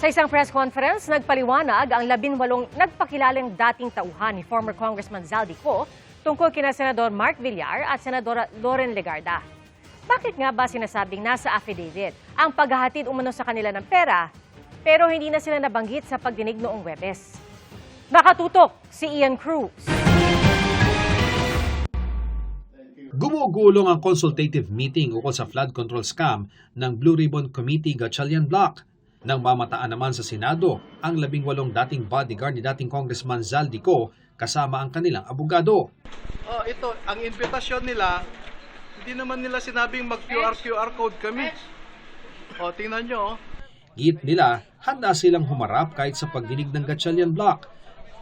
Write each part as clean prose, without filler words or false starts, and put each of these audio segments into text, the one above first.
Sa isang press conference, nagpaliwanag ang 18 nagpakilalang dating tauhan ni former Congressman Zaldico tungkol kina Senador Mark Villar at Senadora Loren Legarda. Bakit nga ba sinasabing nasa affidavit ang paghahatid umano sa kanila ng pera, pero hindi na sila nabanggit sa pagdinig noong Huwebes? Nakatutok si Ian Cruz. Gumugulong ang consultative meeting ukol sa flood control scam ng Blue Ribbon Committee Gatchalian Block. Nang mamataan naman sa Senado ang 18 dating bodyguard ni dating Congressman Zaldico kasama ang kanilang abogado. Ito, ang imbitasyon nila, hindi naman nila sinabing mag-QR code kami. Tingnan nyo. Git nila, handa silang humarap kahit sa pagdinig ng Gatchalian Block.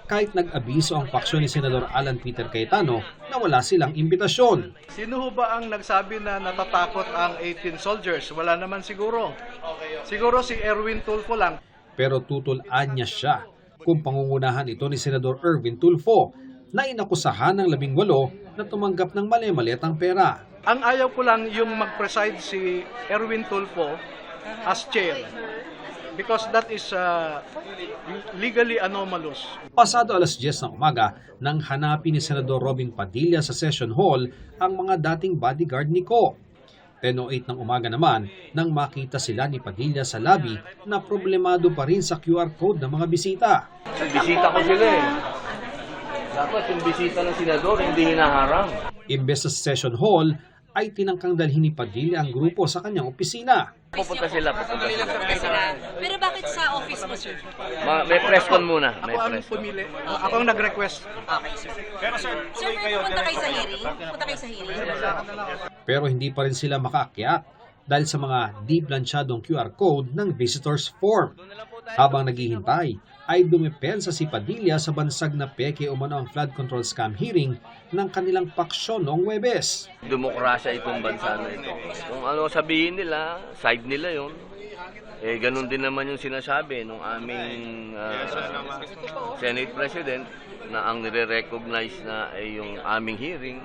Kahit nag-abiso ang paksyon ni Senador Alan Peter Cayetano na wala silang imbitasyon. Sino ho ba ang nagsabi na natatakot ang 18 soldiers? Wala naman siguro. Siguro si Erwin Tulfo lang. Pero tutulaan niya siya kung pangungunahan ito ni Senador Erwin Tulfo na inakusahan ng 18 na tumanggap ng mali-maliatang pera. Ang ayaw ko lang yung mag-preside si Erwin Tulfo as chair. Because that is legally anomalous. Pasado alas 10 ng umaga nang hanapin ni Senador Robin Padilla sa session hall ang mga dating bodyguard ni Ko. 10:08 ng umaga naman nang makita sila ni Padilla sa lobby na problemado pa rin sa QR code ng mga bisita. Bisita ko sila eh. Dapat yung bisita ng senador hindi hinaharang. Imbes sa session hall ay tinangkang dalhin ni Padilla ang grupo sa kanyang opisina. Pupunta sila. Pero bakit sa office mo, sir? May press con muna. May Ako ang press con. pumili. Ako ang nag-request. Okay, sir. Pero sir, pupunta kayo sa hearing? Pupunta kayo sa hearing? Pero hindi pa rin sila makaakyat dahil sa mga di-planchadong QR code ng visitors form. Habang naghihintay, ay dumepensa si Padilla sa bansag na peke umano ang flood control scam hearing ng kanilang paksyon noong Huwebes. Demokrasya itong bansa na ito. Kung ano sabihin nila, side nila yon. Ganun din naman yung sinasabi ng aming Senate President na ang nire-recognize na ay yung aming hearing.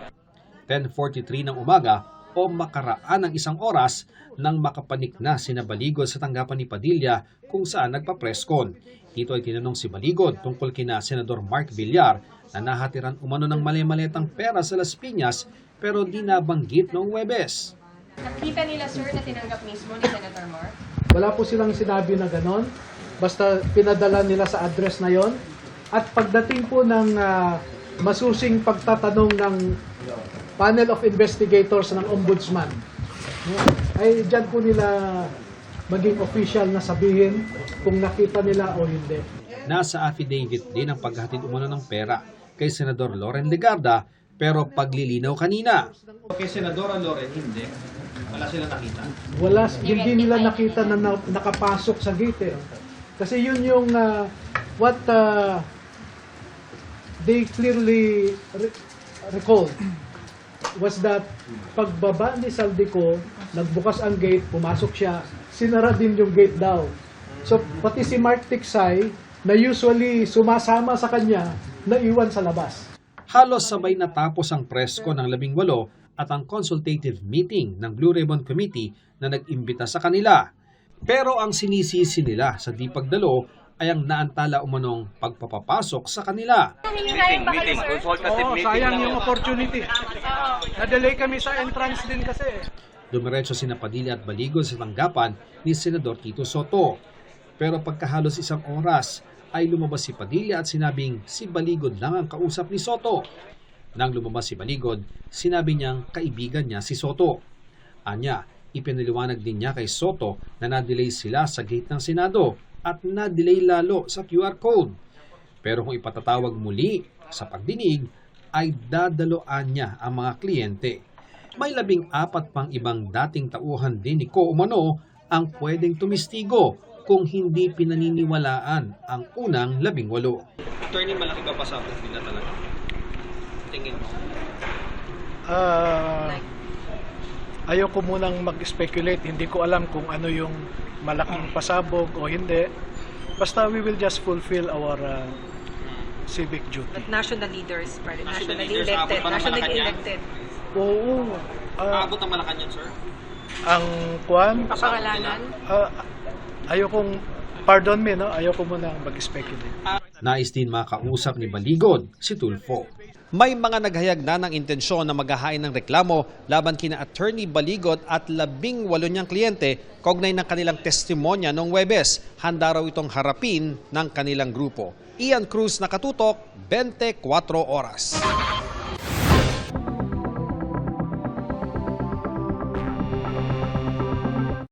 10:43 ng umaga o makaraan ng isang oras nang makapanik na sina Baligod sa tanggapan ni Padilla kung saan nagpa-presscon. Dito ay tinanong si Baligod tungkol kina Senador Mark Villar na nahatiran umano ng mali-maliatang pera sa Las Piñas pero di nabanggit noong Huwebes. Nakita nila, sir, na tinanggap mismo ni Senator Mark? Wala po silang sinabi na ganon. Basta pinadala nila sa address na yon. At pagdating po ng masusing pagtatanong ng panel of investigators ng ombudsman, ay dyan po nila maging official na sabihin kung nakita nila o hindi. Nasa affidavit din ang paghahatid umano ng pera kay Senador Loren Legarda pero paglilinaw kanina. Kay Senadora Loren hindi. Wala silang nakita. Hindi nila nakita na nakapasok sa gate. Kasi yun yung what they clearly recalled was that pagbaba ni Zaldico, nagbukas ang gate, pumasok siya, sinara din yung gate daw. So pati si Mark Tiksay na usually sumasama sa kanya, naiwan sa labas. Halos sabay natapos ang presko ng 18 at ang consultative meeting ng Blue Ribbon Committee na nag-imbita sa kanila. Pero ang sinisisi nila sa di pagdalo ay ang naantala umanong pagpapapasok sa kanila. Meeting. Consultative meeting. Sayang yung opportunity. Na-delay kami sa entrance din kasi. Dumiretso sina Padilla at Baligod sa tanggapan ni Senador Tito Soto. Pero pagkahalos isang oras ay lumabas si Padilla at sinabing si Baligod lang ang kausap ni Soto. Nang lumabas si Baligod, sinabi niyang kaibigan niya si Soto. Anya, ipinaliwanag din niya kay Soto na na-delay sila sa gate ng Senado at na-delay lalo sa QR code. Pero kung ipatatawag muli sa pagdinig, ay dadaloan niya ang mga kliyente. May 14 pang ibang dating tauhan din ni Ko umano ang pwedeng tumistigo kung hindi pinaniniwalaan ang unang 18. Attorney, malaki ba pasabog nila talaga? Tingin mo? Ayoko munang mag-speculate. Hindi ko alam kung ano yung malaking pasabog o hindi. Basta we will just fulfill our civic duty. But national leaders, nationally leaders, elected, abot pa ng nationally Malacanang? elected. Oo. Aabot ang Malacanang, sir? Ang kwan, Papangalanan? ayokong pardon me, no? Ayoko muna mag-speculate. Nais din makausap ni Baligod si Tulfo. May mga naghayag na ng intensyon na maghahain ng reklamo laban kina Attorney Baligod at 18 niyang kliyente kaugnay ng kanilang testimonya noong Huwebes. Handa raw itong harapin ng kanilang grupo. Ian Cruz, Nakatutok, 24 Oras.